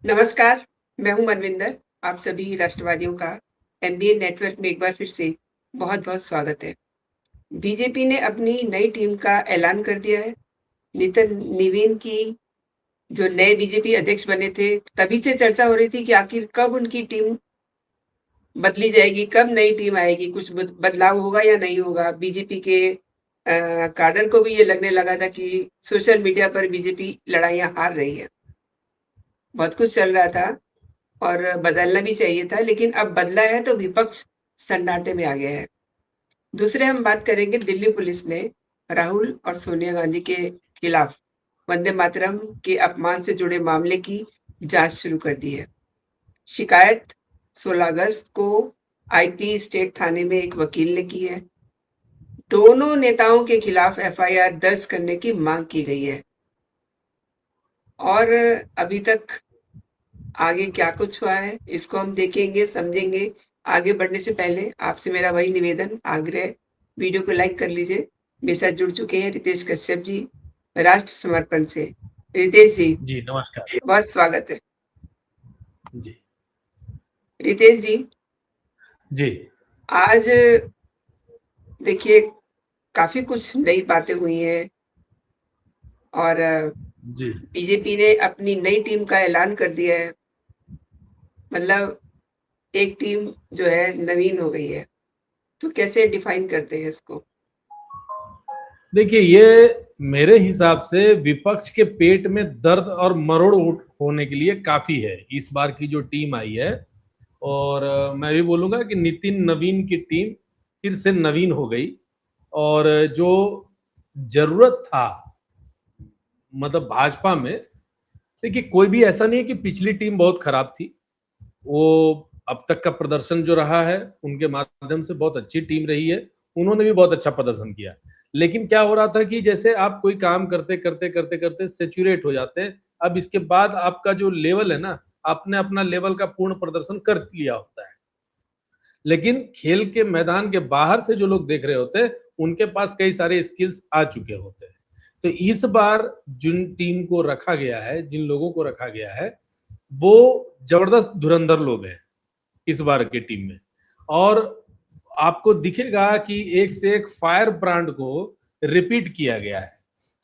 नमस्कार, मैं हूँ मनविंदर। आप सभी राष्ट्रवादियों का एमबीए नेटवर्क में एक बार फिर से बहुत-बहुत स्वागत है। बीजेपी ने अपनी नई टीम का ऐलान कर दिया है। नितिन नवीन की जो नए बीजेपी अध्यक्ष बने थे, तभी से चर्चा हो रही थी कि आखिर कब उनकी टीम बदली जाएगी, कब नई टीम आएगी, कुछ बदलाव होगा या नहीं होगा। बीजेपी के काडर को भी ये लगने लगा था कि सोशल मीडिया पर बीजेपी लड़ाइयाँ हार रही है। बहुत कुछ चल रहा था और बदलना भी चाहिए था, लेकिन अब बदला है तो विपक्ष सन्नाटे में आ गया है। दूसरे हम बात करेंगे, दिल्ली पुलिस ने राहुल और सोनिया गांधी के खिलाफ वंदे मातरम के अपमान से जुड़े मामले की जांच शुरू कर दी है। शिकायत 16 अगस्त को आईपी स्टेट थाने में एक वकील ने की है। दोनों नेताओं के खिलाफ एफआईआर दर्ज करने की मांग की गई है और अभी तक आगे क्या कुछ हुआ है इसको हम देखेंगे, समझेंगे। आगे बढ़ने से पहले आपसे मेरा वही निवेदन, आग्रह, वीडियो को लाइक कर लीजिए। मेरे साथ जुड़ चुके हैं रितेश कश्यप जी, राष्ट्र समर्पण से। रितेश जी, जी नमस्कार। बहुत स्वागत है। जी रितेश जी, जी आज देखिए काफी कुछ नई बातें हुई हैं और जी बीजेपी ने अपनी नई टीम का ऐलान कर दिया है। मतलब एक टीम जो है नवीन हो गई है, तो कैसे डिफाइन करते हैं इसको? देखिए, ये मेरे हिसाब से विपक्ष के पेट में दर्द और मरोड़ होने के लिए काफी है इस बार की जो टीम आई है। और मैं भी बोलूंगा कि नितिन नवीन की टीम फिर से नवीन हो गई। और जो जरूरत था, मतलब भाजपा में, देखिए कोई भी ऐसा नहीं है कि पिछली टीम बहुत खराब थी। वो अब तक का प्रदर्शन जो रहा है उनके माध्यम से बहुत अच्छी टीम रही है। उन्होंने भी बहुत अच्छा प्रदर्शन किया। लेकिन क्या हो रहा था कि जैसे आप कोई काम करते करते करते करते सेचुरेट हो जाते हैं। अब इसके बाद आपका जो लेवल है ना, आपने अपना लेवल का पूर्ण प्रदर्शन कर लिया होता है। लेकिन खेल के मैदान के बाहर से जो लोग देख रहे होते हैं, उनके पास कई सारे स्किल्स आ चुके होते हैं। तो इस बार जिन टीम को रखा गया है, जिन लोगों को रखा गया है, वो जबरदस्त धुरंधर लोग हैं इस बार की टीम में। और आपको दिखेगा कि एक से एक फायर ब्रांड को रिपीट किया गया है।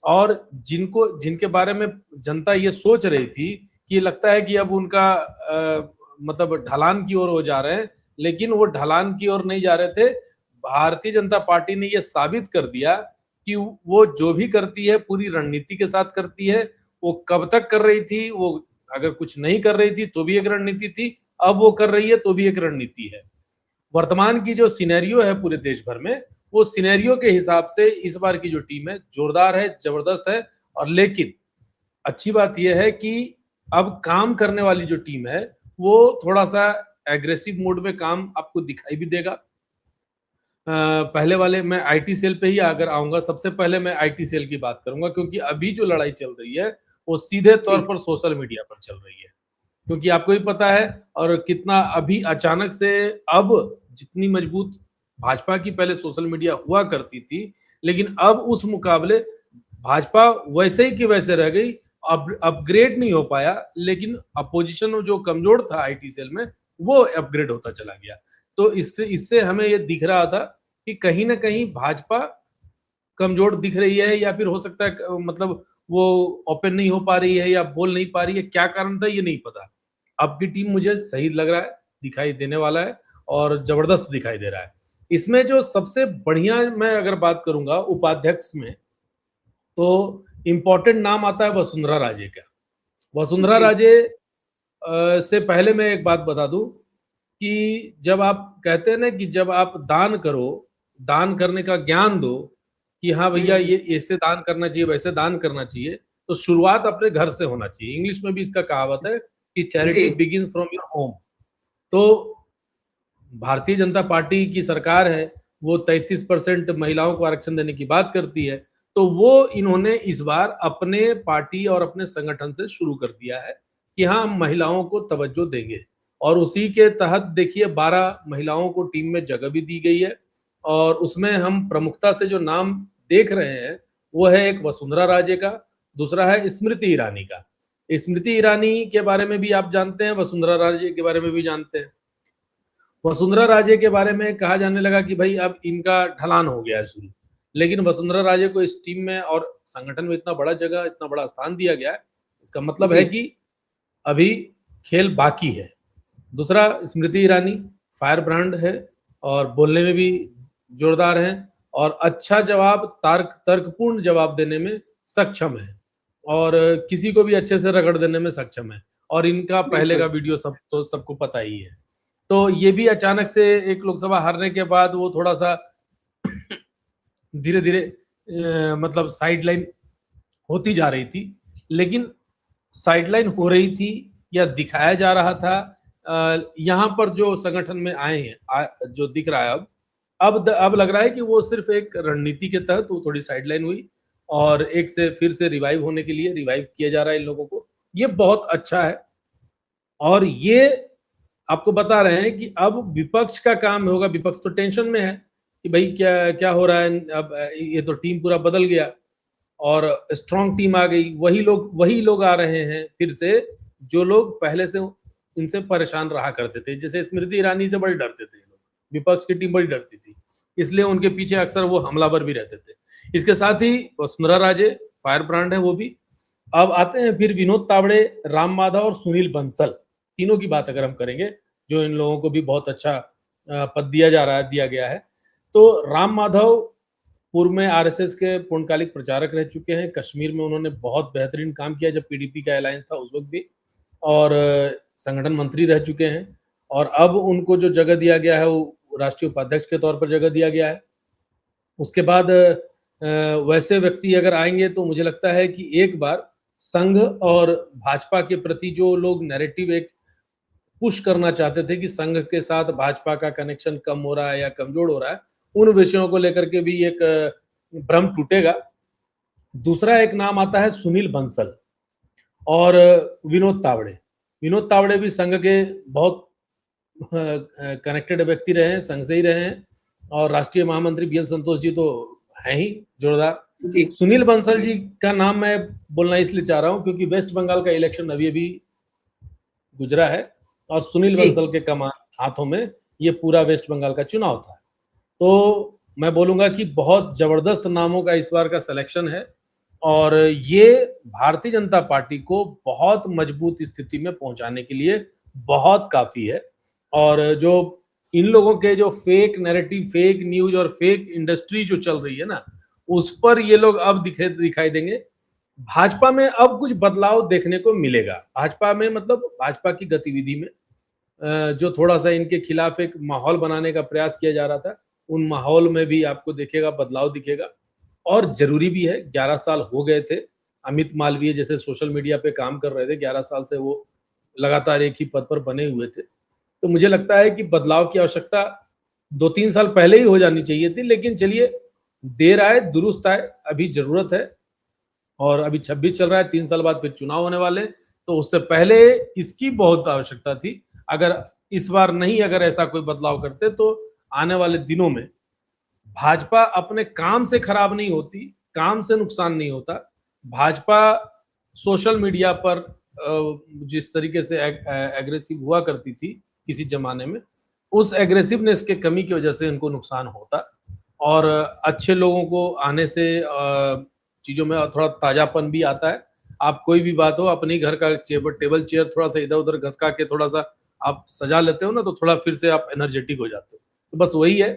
और जिनके बारे में जनता ये सोच रही थी कि लगता है कि अब उनका मतलब ढलान की ओर हो जा रहे हैं, लेकिन वो ढलान की ओर नहीं जा रहे थे। भारतीय जनता पार्टी ने ये साबित कर दिया कि वो जो भी करती है पूरी रणनीति के साथ करती है। वो कब तक कर रही थी, वो अगर कुछ नहीं कर रही थी तो भी एक रणनीति थी, अब वो कर रही है तो भी एक रणनीति है। वर्तमान की जो सिनेरियो है पूरे देश भर में, वो सिनेरियो के हिसाब से इस बार की जो टीम है जोरदार है, जबरदस्त है। और लेकिन अच्छी बात यह है कि अब काम करने वाली जो टीम है वो थोड़ा सा एग्रेसिव मोड में काम आपको दिखाई भी देगा। पहले वाले मैं आईटी सेल पे ही अगर आऊंगा, सबसे पहले मैं आईटी सेल की बात करूंगा, क्योंकि अभी जो लड़ाई चल रही है वो सीधे तौर जी, पर सोशल मीडिया पर चल रही है। क्योंकि आपको भी पता है और कितना अभी अचानक से, अब जितनी मजबूत भाजपा की पहले सोशल मीडिया हुआ करती थी, लेकिन अब उस मुकाबले भाजपा वैसे ही की वैसे रह गई। अब अपग्रेड नहीं हो पाया, लेकिन अपोजिशन जो कमजोर था आईटी सेल में, वो अपग्रेड होता चला गया। तो इससे इससे हमें ये दिख रहा था कि कहीं ना कहीं भाजपा कमजोर दिख रही है, या फिर हो सकता है मतलब वो ओपन नहीं हो पा रही है या बोल नहीं पा रही है। क्या कारण था ये नहीं पता। अब की टीम मुझे सही लग रहा है, दिखाई देने वाला है और जबरदस्त दिखाई दे रहा है। इसमें जो सबसे बढ़िया मैं अगर बात करूंगा उपाध्यक्ष में, तो इंपॉर्टेंट नाम आता है वसुंधरा राजे का। वसुंधरा जी, राजे से पहले मैं एक बात बता दूं कि जब आप कहते हैं ना कि जब आप दान करो, दान करने का ज्ञान दो कि हाँ भैया हुँ, ये ऐसे दान करना चाहिए, वैसे दान करना चाहिए, तो शुरुआत अपने घर से होना चाहिए। इंग्लिश में भी इसका कहावत है कि जी, charity begins from your home. तो भारतीय जनता पार्टी की सरकार है, वो 33% महिलाओं को आरक्षण देने की बात करती है। तो वो इन्होंने इस बार अपने पार्टी और अपने संगठन से शुरू कर दिया है कि हाँ, हम महिलाओं को तवज्जो देंगे। और उसी के तहत देखिए 12 महिलाओं को टीम में जगह भी दी गई है। और उसमें हम प्रमुखता से जो नाम देख रहे हैं वो है एक वसुंधरा राजे का, दूसरा है स्मृति ईरानी का। स्मृति ईरानी के बारे में भी आप जानते हैं, वसुंधरा राजे के बारे में भी जानते हैं। वसुंधरा राजे के बारे में कहा जाने लगा कि भाई अब इनका ढलान हो गया है शुरू, लेकिन वसुंधरा राजे को इस टीम में और संगठन में इतना बड़ा जगह, इतना बड़ा स्थान दिया गया है, इसका मतलब है जी कि अभी खेल बाकी है। दूसरा, स्मृति ईरानी फायर ब्रांड है और बोलने में भी जोरदार है और अच्छा जवाब, तर्कपूर्ण जवाब देने में सक्षम है और किसी को भी अच्छे से रगड़ देने में सक्षम है। और इनका पहले का बिल्कुल वीडियो सबको पता ही है। तो ये भी अचानक से एक लोकसभा हारने के बाद वो थोड़ा सा धीरे धीरे मतलब साइडलाइन होती जा रही थी, लेकिन साइडलाइन हो रही थी या दिखाया जा रहा था, यहाँ पर जो संगठन में आए हैं जो दिख रहा है अब लग रहा है कि वो सिर्फ एक रणनीति के तहत वो थोड़ी साइडलाइन हुई और एक से फिर से रिवाइव होने के लिए रिवाइव किया जा रहा है इन लोगों को। ये बहुत अच्छा है और ये आपको बता रहे हैं कि अब विपक्ष का काम होगा। विपक्ष तो टेंशन में है कि भाई क्या क्या हो रहा है, अब ये तो टीम पूरा बदल गया और स्ट्रांग टीम आ गई। वही लोग आ रहे हैं फिर से जो लोग पहले से इनसे परेशान रहा करते थे। जैसे स्मृति ईरानी से बड़े डरते थे लोग, विपक्ष की टीम बड़ी डरती थी, इसलिए उनके पीछे अक्सर वो हमलावर भी रहते थे। इसके साथ ही वसुंधरा राजे फायर ब्रांड है वो भी। अब आते हैं फिर विनोद तावड़े, राम माधव और सुनील बंसल, तीनों की बात अगर हम करेंगे, जो इन लोगों को भी बहुत अच्छा पद दिया गया है। तो राम माधव पूर्व में आरएसएस के पूर्णकालिक प्रचारक रह चुके हैं। कश्मीर में उन्होंने बहुत बेहतरीन काम किया जब पीडीपी का अलायंस था उस वक्त भी, और संगठन मंत्री रह चुके हैं और अब उनको जो जगह दिया गया है वो राष्ट्रीय उपाध्यक्ष के तौर पर जगह दिया गया है। उसके बाद वैसे व्यक्ति अगर आएंगे तो मुझे लगता है कि एक बार संघ और भाजपा के प्रति जो लोग नैरेटिव एक पुश करना चाहते थे कि संघ के साथ भाजपा का कनेक्शन कम हो रहा है या कमजोर हो रहा है, उन विषयों को लेकर के भी एक भ्रम टूटेगा। दूसरा एक नाम आता है सुनील बंसल और विनोद तावड़े। विनोद तावड़े भी संघ के बहुत कनेक्टेड व्यक्ति रहे हैं, संघ से ही रहे हैं और राष्ट्रीय महामंत्री बीएल संतोष जी तो हैं ही जोरदार। जी सुनील बंसल जी का नाम मैं बोलना इसलिए चाह रहा हूं क्योंकि वेस्ट बंगाल का इलेक्शन अभी गुजरा है और सुनील बंसल के हाथों में ये पूरा वेस्ट बंगाल का चुनाव था। तो मैं बोलूंगा कि बहुत जबरदस्त नामों का इस बार का सिलेक्शन है और ये भारतीय जनता पार्टी को बहुत मजबूत स्थिति में पहुंचाने के लिए बहुत काफी है। और जो इन लोगों के जो फेक नैरेटिव, फेक न्यूज और फेक इंडस्ट्री जो चल रही है ना, उस पर ये लोग अब दिखाई देंगे। भाजपा में अब कुछ बदलाव देखने को मिलेगा। भाजपा में मतलब भाजपा की गतिविधि में जो थोड़ा सा इनके खिलाफ एक माहौल बनाने का प्रयास किया जा रहा था, उन माहौल में भी आपको दिखेगा, बदलाव दिखेगा। और जरूरी भी है, 11 साल हो गए थे। अमित मालवीय जैसे सोशल मीडिया पे काम कर रहे थे, 11 साल से वो लगातार एक ही पद पर बने हुए थे। तो मुझे लगता है कि बदलाव की आवश्यकता 2-3 साल पहले ही हो जानी चाहिए थी, लेकिन चलिए देर आए दुरुस्त आए, अभी जरूरत है। और अभी 26 चल रहा है, 3 साल बाद फिर चुनाव होने वाले, तो उससे पहले इसकी बहुत आवश्यकता थी। अगर इस बार नहीं अगर ऐसा कोई बदलाव करते तो आने वाले दिनों में भाजपा अपने काम से खराब नहीं होती, काम से नुकसान नहीं होता। भाजपा सोशल मीडिया पर जिस तरीके से एग्रेसिव हुआ करती थी किसी जमाने में, उस एग्रेसिवनेस के कमी की वजह से इनको नुकसान होता और अच्छे लोगों को आने से चीजों में थोड़ा ताजापन भी आता है। आप कोई भी बात हो, अपने घर का टेबल चेयर थोड़ा सा इधर उधर घसका के थोड़ा सा आप सजा लेते हो ना, तो थोड़ा फिर से आप एनर्जेटिक हो जाते हो। तो बस वही है।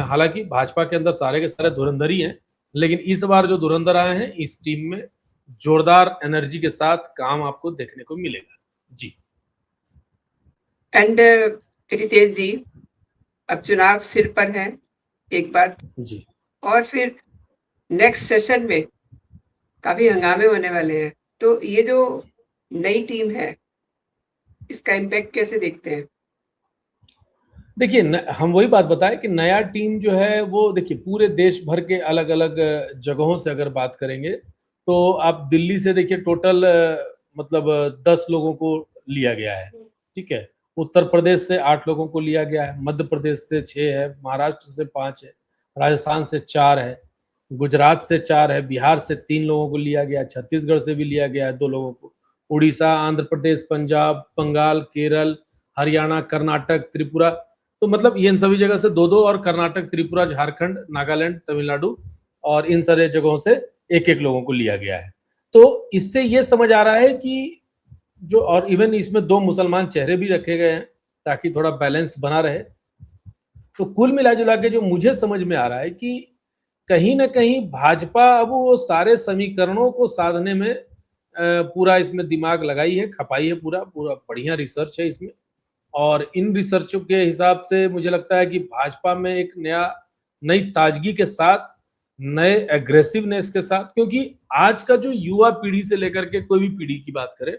हालांकि भाजपा के अंदर सारे के सारे धुरंधर ही हैं, लेकिन इस बार जो धुरंधर आए हैं इस टीम में जोरदार एनर्जी के साथ काम आपको देखने को मिलेगा। जी। एंड प्रीतेश जी, अब चुनाव सिर पर है एक बार जी, और फिर नेक्स्ट सेशन में काफी हंगामे होने वाले हैं। तो ये जो नई टीम है, इसका इम्पैक्ट कैसे देखते हैं? देखिए हम वही बात बताएं कि नया टीम जो है वो देखिए पूरे देश भर के अलग अलग जगहों से अगर बात करेंगे तो आप दिल्ली से देखिए टोटल मतलब 10 लोगों को लिया गया है, ठीक है। उत्तर प्रदेश से 8 लोगों को लिया गया है, मध्य प्रदेश से 6 है, महाराष्ट्र से 5 है, राजस्थान से 4 है, गुजरात से 4 है, बिहार से 3 लोगों को लिया गया, छत्तीसगढ़ से भी लिया गया है 2 लोगों को, उड़ीसा, आंध्र प्रदेश, पंजाब, बंगाल, केरल, हरियाणा, कर्नाटक, त्रिपुरा, तो मतलब ये इन सभी जगह से दो दो, और कर्नाटक, त्रिपुरा, झारखंड, नागालैंड, तमिलनाडु, और इन सारे जगहों से एक एक लोगों को लिया गया है। तो इससे ये समझ आ रहा है कि जो, और इवन इसमें 2 मुसलमान चेहरे भी रखे गए हैं ताकि थोड़ा बैलेंस बना रहे। तो कुल मिला जुला के जो मुझे समझ में आ रहा है कि कहीं ना कहीं भाजपा अब वो सारे समीकरणों को साधने में पूरा इसमें दिमाग लगाई है, खपाई है, पूरा पूरा बढ़िया रिसर्च है इसमें। और इन रिसर्चों के हिसाब से मुझे लगता है कि भाजपा में एक नई ताजगी के साथ, नए एग्रेसिवनेस के साथ, क्योंकि आज का जो युवा पीढ़ी से लेकर के कोई भी पीढ़ी की बात करें,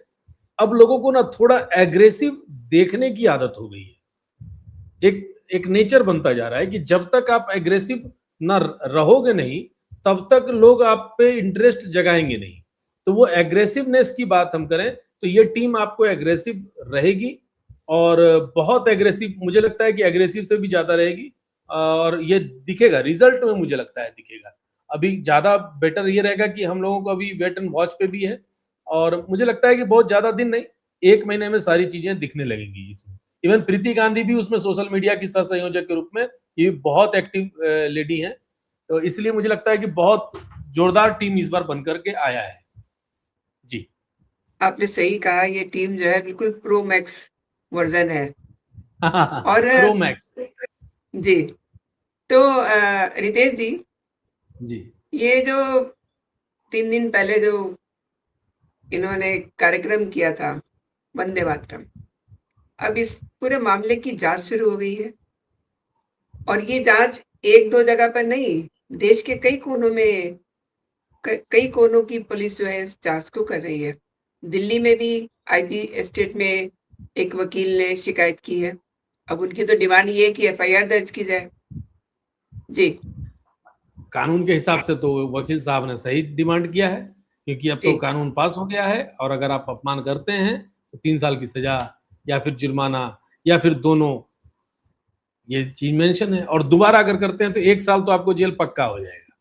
अब लोगों को ना थोड़ा एग्रेसिव देखने की आदत हो गई है। एक नेचर बनता जा रहा है कि जब तक आप एग्रेसिव ना रहोगे नहीं, तब तक लोग आप पे इंटरेस्ट जगाएंगे नहीं। तो वो एग्रेसिवनेस की बात हम करें तो ये टीम आपको एग्रेसिव रहेगी, और बहुत एग्रेसिव, मुझे लगता है कि एग्रेसिव से भी ज्यादा रहेगी, और ये दिखेगा रिजल्ट में, मुझे लगता है दिखेगा। अभी ज्यादा बेटर ये रहेगा कि हम लोगों को अभी वेट एंड वॉच पे भी है, और मुझे लगता है कि बहुत ज्यादा दिन नहीं, 1 महीने में सारी चीजें दिखने लगेंगी इसमें। इवन प्रीति गांधी भी उसमें सोशल मीडिया की सह संयोजक के रूप में, ये बहुत एक्टिव लेडी हैं, तो इसलिए मुझे लगता है कि बहुत जोरदार टीम इस बार बनकर के आया है। जी, आपने सही कहा, ये टीम जो है बिल्कुल प्रो मैक्स वर्जन है। और प्रो मैक्स। जी, तो रितेश जी, जी, ये जो 3 दिन पहले जो इन्होंने कार्यक्रम किया था, वंदे मातरम, अब इस पूरे मामले की जांच शुरू हो गई है, और ये जांच एक दो जगह पर नहीं, देश के कई कोनों में, कई कोनों की पुलिस जो है इस जांच को कर रही है। दिल्ली में भी आईपी एस्टेट में एक वकील ने शिकायत की है। अब उनकी तो डिमांड ये है कि एफआईआर दर्ज की जाए। जी, कानून के हिसाब से तो वकील साहब ने सही डिमांड किया है, क्योंकि अब तो जी, कानून पास हो गया है, और अगर आप अपमान करते हैं तो 3 साल की सजा, या फिर जुर्माना, या फिर दोनों, ये चीज मेंशन है। और दोबारा अगर करते हैं तो 1 साल तो आपको जेल पक्का हो जाएगा।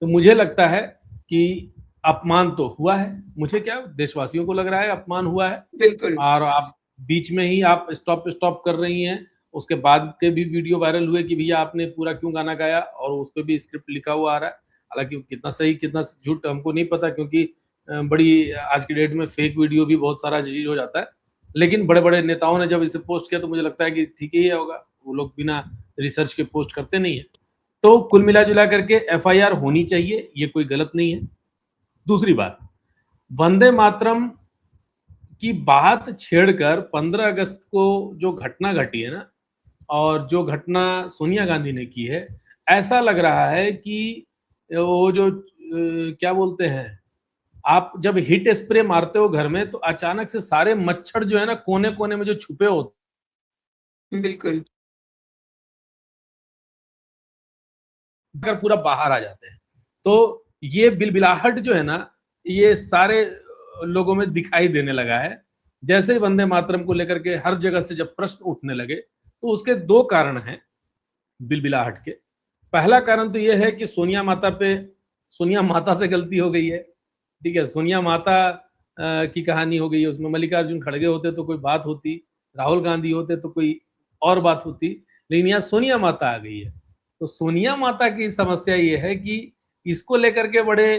तो मुझे लगता है कि अपमान तो हुआ है, मुझे क्या, देशवासियों को लग रहा है अपमान हुआ है। बिल्कुल। और आप बीच में ही आप स्टॉप स्टॉप कर रही हैं, उसके बाद के भी वीडियो वायरल हुए कि भैया आपने पूरा क्यों गाना गाया, और उस पर भी स्क्रिप्ट लिखा हुआ आ रहा है। हालांकि कितना सही कितना झूठ हमको नहीं पता, क्योंकि बड़ी आज की डेट में फेक वीडियो भी बहुत सारा चीज हो जाता है। लेकिन बड़े बड़े नेताओं ने जब इसे पोस्ट किया तो मुझे लगता है कि ठीक ही होगा, वो लोग बिना रिसर्च के पोस्ट करते नहीं है। तो कुल मिला जुला करके एफआईआर होनी चाहिए, ये कोई गलत नहीं है। दूसरी बात, वंदे मातरम की बात छेड़कर 15 अगस्त को जो घटना घटी है ना, और जो घटना सोनिया गांधी ने की है, ऐसा लग रहा है कि वो जो क्या बोलते हैं, आप जब हिट स्प्रे मारते हो घर में तो अचानक से सारे मच्छर जो है ना कोने कोने में जो छुपे होते बिल्कुल। हैं, पूरा बाहर आ जाते हैं। तो ये बिलबिलाहट जो है ना, ये सारे लोगों में दिखाई देने लगा है। जैसे ही वंदे मातरम को लेकर के हर जगह से जब प्रश्न उठने लगे, तो उसके 2 कारण हैं बिलबिलाहट के। पहला कारण तो यह है कि सोनिया माता से गलती हो गई है। ठीक है, सोनिया माता की कहानी हो गई है उसमें। मल्लिकार्जुन खड़गे होते तो कोई बात होती, राहुल गांधी होते तो कोई और बात होती, लेकिन यहाँ सोनिया माता आ गई है। तो सोनिया माता की समस्या ये है कि इसको लेकर के बड़े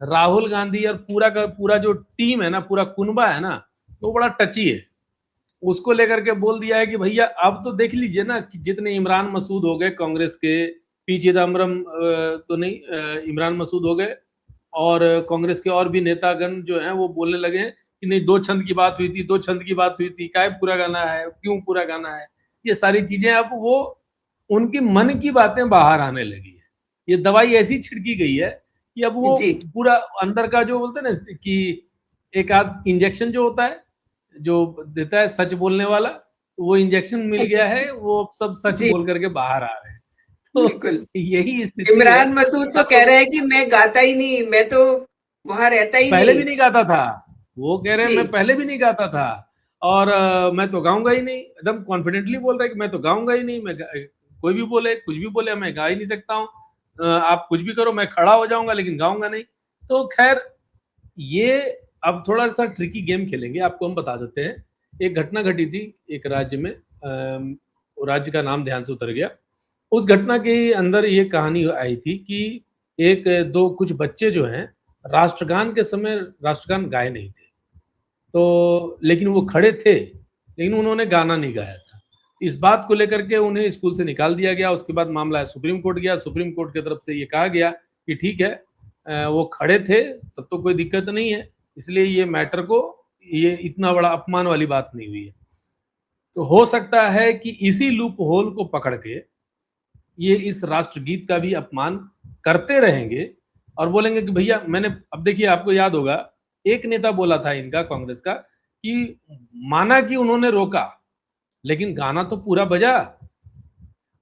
राहुल गांधी और पूरा का पूरा जो टीम है ना, पूरा कुनबा है ना, तो बड़ा टची है। उसको लेकर के बोल दिया है कि भैया अब तो देख लीजिए ना कि जितने इमरान मसूद हो गए कांग्रेस के, पी चिदम्बरम तो नहीं, इमरान मसूद हो गए, और कांग्रेस के और भी नेतागण जो हैं वो बोलने लगे हैं कि नहीं, 2 छंद की बात हुई थी, 2 छंद की बात हुई थी, काय पूरा गाना है, क्यों पूरा गाना है। ये सारी चीजें अब वो उनकी मन की बातें बाहर आने लगी है। ये दवाई ऐसी छिड़की गई है कि अब वो जी, पूरा अंदर का जो बोलते हैं ना कि एक आध इंजेक्शन जो होता है, जो देता है सच बोलने वाला, तो वो इंजेक्शन मिल गया है, वो सब सच जी, बोल करके बाहर आ रहे हैं। तो बिल्कुल। यही स्थिति है। इमरान मसूद तो कह रहे हैं कि मैं गाता ही नहीं, मैं तो वहां रहता ही पहले भी नहीं। नहीं गाता था, वो कह रहे हैं मैं जी, पहले भी नहीं गाता था, और मैं तो गाऊंगा ही नहीं, एकदम कॉन्फिडेंटली बोल रहा है कि मैं तो गाऊंगा ही नहीं, कोई भी बोले कुछ भी बोले, मैं गा ही नहीं सकता हूँ। आप कुछ भी करो, मैं खड़ा हो जाऊंगा लेकिन गाऊंगा नहीं। तो खैर, ये अब थोड़ा सा ट्रिकी गेम खेलेंगे, आपको हम बता देते हैं। एक घटना घटी थी एक राज्य में, राज्य का नाम ध्यान से उतर गया। उस घटना के अंदर ये कहानी आई थी कि एक दो कुछ बच्चे जो हैं राष्ट्रगान के समय राष्ट्रगान गाए नहीं थे, तो लेकिन वो खड़े थे, लेकिन उन्होंने गाना नहीं गाया था। इस बात को लेकर के उन्हें स्कूल से निकाल दिया गया। उसके बाद मामला सुप्रीम कोर्ट गया। सुप्रीम कोर्ट की तरफ से ये कहा गया कि ठीक है, वो खड़े थे तब तो कोई दिक्कत नहीं है, इसलिए ये मैटर को, ये इतना बड़ा अपमान वाली बात नहीं हुई है। तो हो सकता है कि इसी लूप होल को पकड़ के ये इस राष्ट्रगीत का भी अपमान करते रहेंगे और बोलेंगे कि भैया मैंने, अब देखिए आपको याद होगा एक नेता बोला था इनका, कांग्रेस का, कि माना कि उन्होंने रोका लेकिन गाना तो पूरा बजा।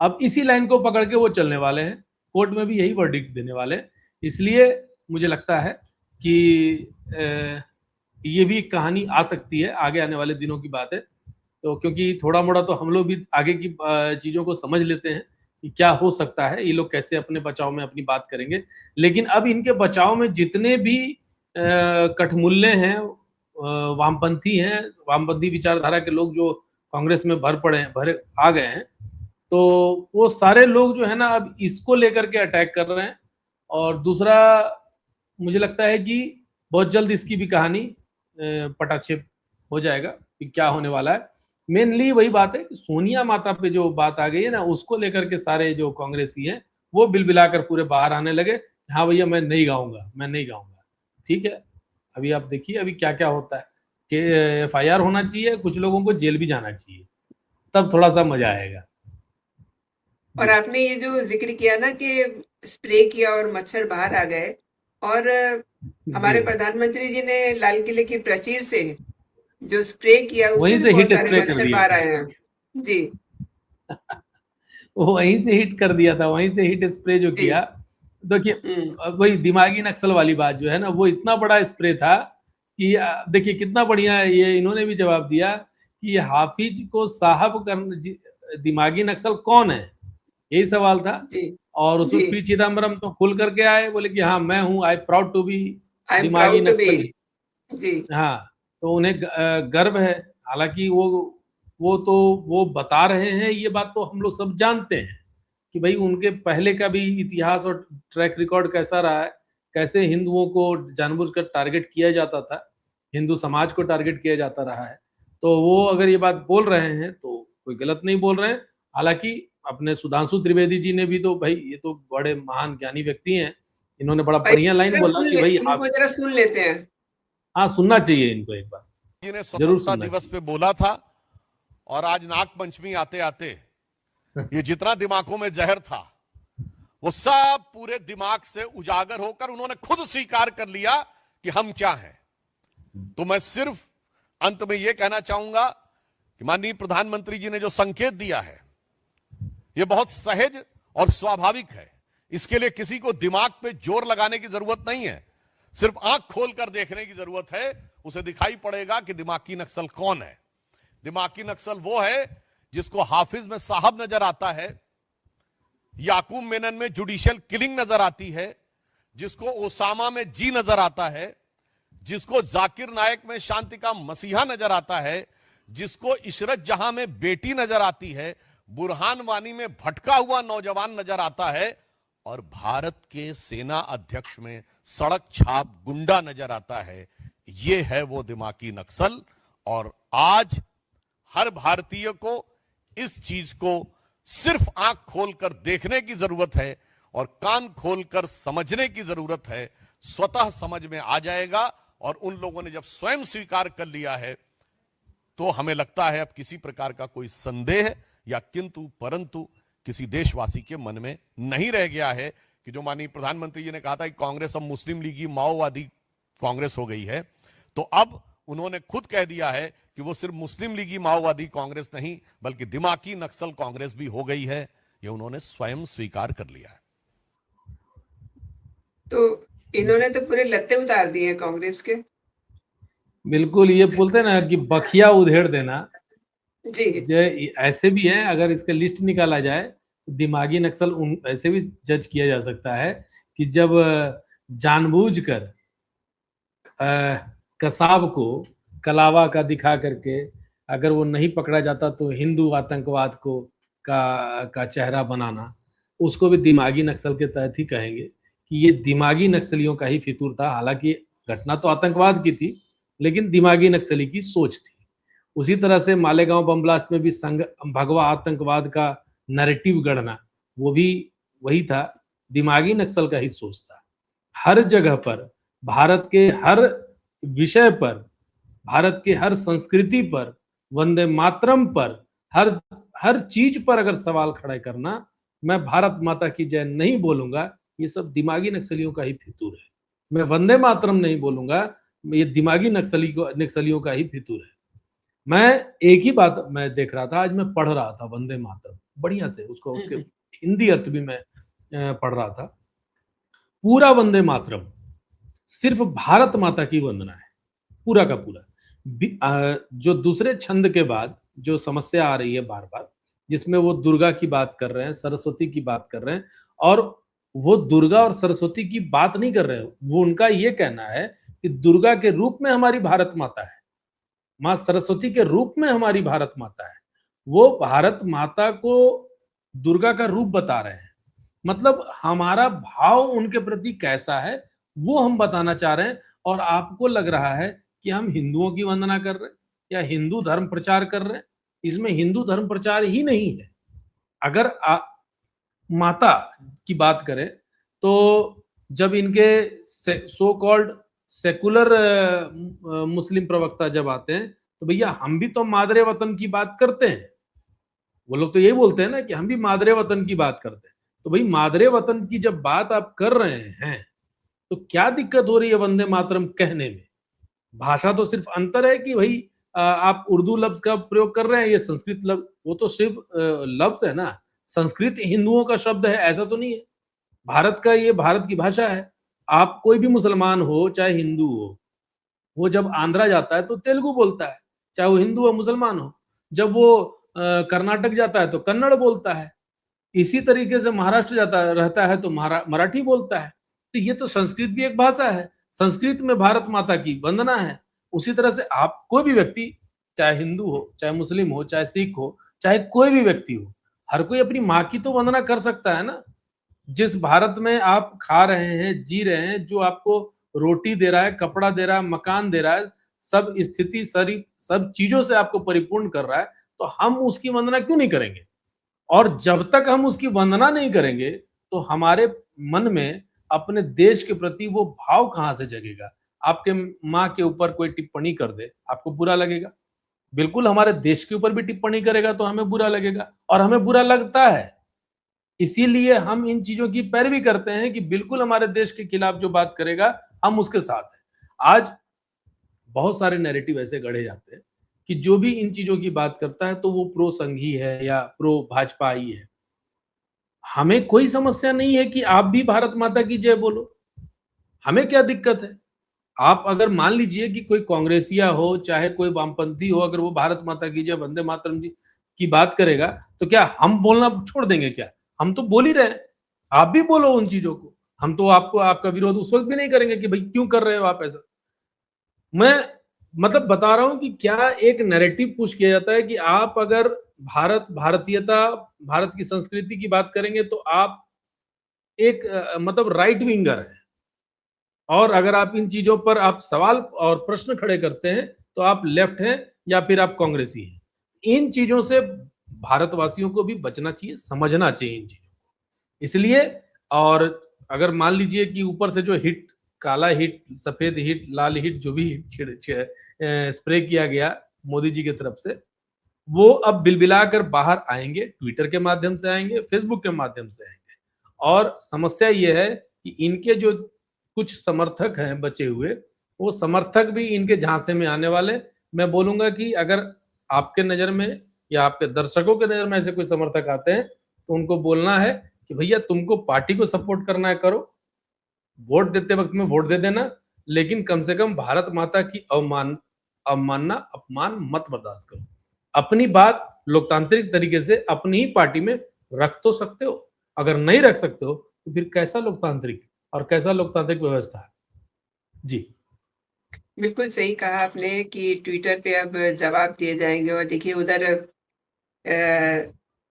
अब इसी लाइन को पकड़ के वो चलने वाले हैं, कोर्ट में भी यही वर्डिक्ट देने वाले हैं। इसलिए मुझे लगता है कि ये भी कहानी आ सकती है, आगे आने वाले दिनों की बात है। तो क्योंकि थोड़ा मोड़ा तो हम लोग भी आगे की चीजों को समझ लेते हैं कि क्या हो सकता है, ये लोग कैसे अपने बचाव में अपनी बात करेंगे। लेकिन अब इनके बचाव में जितने भी कठमुल्ले हैं, वामपंथी हैं, वामपंथी विचारधारा के लोग जो कांग्रेस में भर आ गए हैं, तो वो सारे लोग जो है ना अब इसको लेकर के अटैक कर रहे हैं। और दूसरा मुझे लगता है कि बहुत जल्द इसकी भी कहानी पटाक्षेप हो जाएगा कि क्या होने वाला है। मेनली वही बात है कि सोनिया माता पे जो बात आ गई है ना, उसको लेकर के सारे जो कांग्रेसी हैं वो बिलबिलाकर पूरे बाहर आने लगे। हाँ भैया मैं नहीं गाऊंगा, मैं नहीं गाऊंगा। ठीक है, अभी आप देखिए अभी क्या क्या होता है कि FIR होना चाहिए, कुछ लोगों को जेल भी जाना चाहिए, तब थोड़ा सा मजा आएगा। और आपने ये जो जिक्र किया ना कि स्प्रे किया और मच्छर बाहर आ गए, और हमारे जी, प्रधानमंत्री जी ने लाल किले की प्राचीर से जो स्प्रे किया उससे वहीं भी से बहुत हिट सारे स्प्रे कर मच्छर दिया बाहर था। आए हैं। जी वो वहीं से हिट कर दिया था, वहीं से हिट स्प्रे जो जी। किया। देखिए हम्म। वही दिमागी नक्सल वाली बात जो है ना, वो इतना बड़ा स्प्रे था कि देखिए कितना बढ़िया ये इन्होंने भी जवाब दिया कि हाफिज को साहब कर दिमागी नक्सल कौन है, यही सवाल था। जी और उसमें जी। पी चिदम्बरम तो खुल करके आए, बोले कि हाँ मैं हूँ, I proud to be I am दिमागी प्राउड टू बी। नक्सली। जी हाँ, तो उन्हें गर्व है। हालांकि वो तो वो बता रहे हैं, ये बात तो हम लोग सब जानते हैं कि भाई उनके पहले का भी इतिहास और ट्रैक रिकॉर्ड कैसा रहा है, कैसे हिंदुओं को जानबूझकर टारगेट किया जाता था, हिंदू समाज को टारगेट किया जाता रहा है। तो वो अगर ये बात बोल रहे हैं तो कोई गलत नहीं बोल रहे हैं। हालांकि अपने सुधांशु त्रिवेदी जी ने भी तो, भाई ये तो बड़े महान ज्ञानी व्यक्ति हैं, इन्होंने बड़ा भाई, बढ़िया लाइन बोला कि भाई इनको जरा सुन लेते हैं। हाँ सुनना चाहिए इनको एक बार, जी ने जरूर स्वतंत्रता सुनना दिवस चाहिए। पे बोला था, और आज नाग पंचमी आते आते ये जितना दिमागों में जहर था वो सब पूरे दिमाग से उजागर होकर उन्होंने खुद स्वीकार कर लिया कि हम क्या हैं। तो मैं सिर्फ अंत में यह कहना चाहूंगा कि माननीय प्रधानमंत्री जी ने जो संकेत दिया है यह बहुत सहज और स्वाभाविक है। इसके लिए किसी को दिमाग पे जोर लगाने की जरूरत नहीं है, सिर्फ आंख खोलकर देखने की जरूरत है। उसे दिखाई पड़ेगा कि दिमागी नक्सल कौन है। दिमागी नक्सल वो है जिसको हाफिज में साहब नजर आता है, याकूब मेनन में जुडिशियल किलिंग नजर आती है, जिसको ओसामा में जी नजर आता है, जिसको जाकिर नायक में शांति का मसीहा नजर आता है, जिसको इशरत जहां में बेटी नजर आती है, बुरहान वानी में भटका हुआ नौजवान नजर आता है, और भारत के सेना अध्यक्ष में सड़क छाप गुंडा नजर आता है। यह है वो दिमागी नक्सल। और आज हर भारतीय को इस चीज को सिर्फ आंख खोलकर देखने की जरूरत है और कान खोलकर समझने की जरूरत है। स्वतः समझ में आ जाएगा। और उन लोगों ने जब स्वयं स्वीकार कर लिया है तो हमें लगता है अब किसी प्रकार का कोई संदेह या किंतु परंतु किसी देशवासी के मन में नहीं रह गया है कि जो माननीय प्रधानमंत्री जी ने कहा था कि कांग्रेस अब मुस्लिम लीगी माओवादी कांग्रेस हो गई है, तो अब उन्होंने खुद कह दिया है कि वो सिर्फ मुस्लिम लीगी माओवादी कांग्रेस नहीं बल्कि दिमागी नक्सल कांग्रेस भी हो गई है। ये उन्होंने स्वयं स्वीकार कर लिया है। तो इन्होंने तो पूरे लत्ते उतार दिए हैं कांग्रेस के। बिल्कुल, ये बोलते हैं ना कि बखिया उधेड़ देना, जी ऐसे भी है। अगर इसका लिस्ट निकाला जाए तो दिमागी नक्सल उन ऐसे भी जज किया जा सकता है कि जब जानबूझकर कसाब को कलावा का दिखा करके अगर वो नहीं पकड़ा जाता तो हिंदू आतंकवाद को का चेहरा बनाना, उसको भी दिमागी नक्सल के तहत ही कहेंगे कि ये दिमागी नक्सलियों का ही फितूर था। हालांकि घटना तो आतंकवाद की थी, लेकिन दिमागी नक्सली की सोच थी। उसी तरह से मालेगांव बम ब्लास्ट में भी संघ भगवा आतंकवाद का नैरेटिव गढ़ना, वो भी वही था, दिमागी नक्सल का ही सोच था। हर जगह पर, भारत के हर विषय पर, भारत के हर संस्कृति पर, वंदे मातरम पर, हर हर चीज पर अगर सवाल खड़ा करना, मैं भारत माता की जय नहीं बोलूंगा, ये सब दिमागी नक्सलियों का ही फितूर है। मैं वंदे मातरम नहीं बोलूंगा, ये दिमागी नक्सलियों का ही फितूर है। मैं एक ही बात मैं देख रहा था, आज मैं पढ़ रहा था वंदे मातरम बढ़िया से, उसको उसके हिंदी अर्थ भी मैं पढ़ रहा था। पूरा वंदे मातरम सिर्फ भारत माता की वंदना है, पूरा का पूरा। जो दूसरे छंद के बाद जो समस्या आ रही है बार बार, जिसमें वो दुर्गा की बात कर रहे हैं, सरस्वती की बात कर रहे हैं, और वो दुर्गा और सरस्वती की बात नहीं कर रहे हैं। वो उनका ये कहना है कि दुर्गा के रूप में हमारी भारत माता है, माँ सरस्वती के रूप में हमारी भारत माता है। वो भारत माता को दुर्गा का रूप बता रहे हैं। मतलब हमारा भाव उनके प्रति कैसा है वो हम बताना चाह रहे हैं। और आपको लग रहा है कि हम हिंदुओं की वंदना कर रहे हैं या हिंदू धर्म प्रचार कर रहे हैं। इसमें हिंदू धर्म प्रचार ही नहीं है। अगर माता की बात करें तो जब इनके सो कॉल्ड सेकुलर मुस्लिम प्रवक्ता जब आते हैं तो भैया हम भी तो मादरे वतन की बात करते हैं। वो लोग तो यही बोलते हैं ना कि हम भी मादरे वतन की बात करते हैं। तो भाई मादरे वतन की जब बात आप कर रहे हैं तो क्या दिक्कत हो रही है वंदे मातरम कहने में? भाषा तो सिर्फ अंतर है कि भाई आप उर्दू लफ्ज का प्रयोग कर रहे हैं, ये संस्कृत लफ्ज, वो तो सिर्फ लफ्ज है ना। संस्कृत हिंदुओं का शब्द है ऐसा तो नहीं है। भारत का, ये भारत की भाषा है। आप कोई भी मुसलमान हो चाहे हिंदू हो, वो जब आंध्रा जाता है तो तेलुगु बोलता है, चाहे वो हिंदू हो मुसलमान हो। जब वो कर्नाटक जाता है तो कन्नड़ बोलता है। इसी तरीके से महाराष्ट्र जाता रहता है तो मराठी बोलता है। तो ये तो संस्कृत भी एक भाषा है, संस्कृत में भारत माता की वंदना है। उसी तरह से आप कोई भी व्यक्ति, चाहे हिंदू हो चाहे मुस्लिम हो चाहे सिख हो चाहे कोई भी व्यक्ति हो, हर कोई अपनी माँ की तो वंदना कर सकता है ना। जिस भारत में आप खा रहे हैं, जी रहे हैं, जो आपको रोटी दे रहा है, कपड़ा दे रहा है, मकान दे रहा है, सब स्थिति सब चीजों से आपको परिपूर्ण कर रहा है, तो हम उसकी वंदना क्यों नहीं करेंगे? और जब तक हम उसकी वंदना नहीं करेंगे तो हमारे मन में अपने देश के प्रति वो भाव कहां से जगेगा? आपके माँ के ऊपर कोई टिप्पणी कर दे, आपको बुरा लगेगा? बिल्कुल, हमारे देश के ऊपर भी टिप्पणी करेगा तो हमें बुरा लगेगा, और हमें बुरा लगता है। इसीलिए हम इन चीजों की पैरवी करते हैं कि बिल्कुल हमारे देश के खिलाफ जो बात करेगा हम उसके साथ हैं। आज बहुत सारे नैरेटिव ऐसे गढ़े जाते हैं कि जो भी इन चीजों की बात करता है तो वो प्रो संघी है या प्रो भाजपा ही है। हमें कोई समस्या नहीं है कि आप भी भारत माता की जय बोलो, हमें क्या दिक्कत है? आप अगर मान लीजिए कि कोई कांग्रेसिया हो चाहे कोई वामपंथी हो, अगर वो भारत माता की जय वंदे मातरम जी की बात करेगा तो क्या हम बोलना छोड़ देंगे क्या? हम तो बोल ही रहे हैं, आप भी बोलो उन चीजों को। हम तो आपको आपका विरोध उस वक्त भी नहीं करेंगे कि भाई क्यों कर रहे हो आप ऐसा। मैं मतलब बता रहा हूं कि क्या एक नैरेटिव पुश किया जाता है कि आप अगर भारतीयता, भारत की संस्कृति की बात करेंगे तो आप एक मतलब राइट विंगर है, और अगर आप इन चीजों पर आप सवाल और प्रश्न खड़े करते हैं तो आप लेफ्ट हैं या फिर आप कांग्रेसी हैं। इन चीजों से भारतवासियों को भी बचना चाहिए, समझना चाहिए इन चीजों को। इसलिए, और अगर मान लीजिए कि ऊपर से जो हिट, काला हिट, सफेद हिट, लाल हिट, जो भी हिट स्प्रे किया गया मोदी जी की तरफ से, वो अब बिलबिला कर बाहर आएंगे। ट्विटर के माध्यम से आएंगे, फेसबुक के माध्यम से आएंगे। और समस्या ये है कि इनके जो कुछ समर्थक हैं बचे हुए, वो समर्थक भी इनके झांसे में आने वाले। मैं बोलूंगा कि अगर आपके नजर में या आपके दर्शकों के नजर में ऐसे कोई समर्थक आते हैं तो उनको बोलना है कि भैया तुमको पार्टी को सपोर्ट करना है करो, वोट देते वक्त में वोट दे देना, लेकिन कम से कम भारत माता की अवमानना, अपमान मत बर्दाश्त करो। अपनी बात लोकतांत्रिक तरीके से अपनी ही पार्टी में रख तो सकते हो, अगर नहीं रख सकते हो तो फिर कैसा लोकतांत्रिक और कैसा लोकतांत्रिक व्यवस्था है? जी। बिल्कुल सही कहा आपने कि ट्विटर पे अब जवाब दिए जाएँगे और देखिए उधर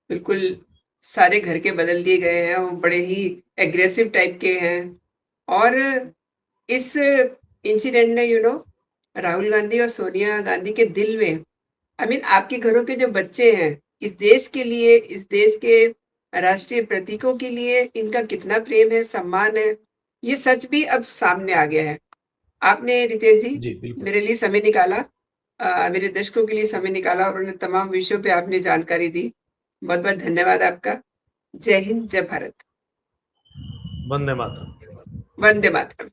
बिल्कुल सारे घर के बदल दिए गए हैं, वो बड़े ही एग्रेसिव टाइप के हैं और इस इंसिडेंट ने राहुल गांधी और सोनिया गांधी के दिल में आपके घरों के जो बच्चे हैं, इस देश के लिए, इस देश के राष्ट्रीय प्रतीकों के लिए इनका कितना प्रेम है, सम्मान है, ये सच भी अब सामने आ गया है। आपने रितेश जी जी बिल्कुल। मेरे लिए समय निकाला, मेरे दर्शकों के लिए समय निकाला और उन्हें तमाम विषयों पे आपने जानकारी दी। बहुत-बहुत धन्यवाद आपका। जय हिंद, जय भारत। वंदे मातरम। वंदे मातरम।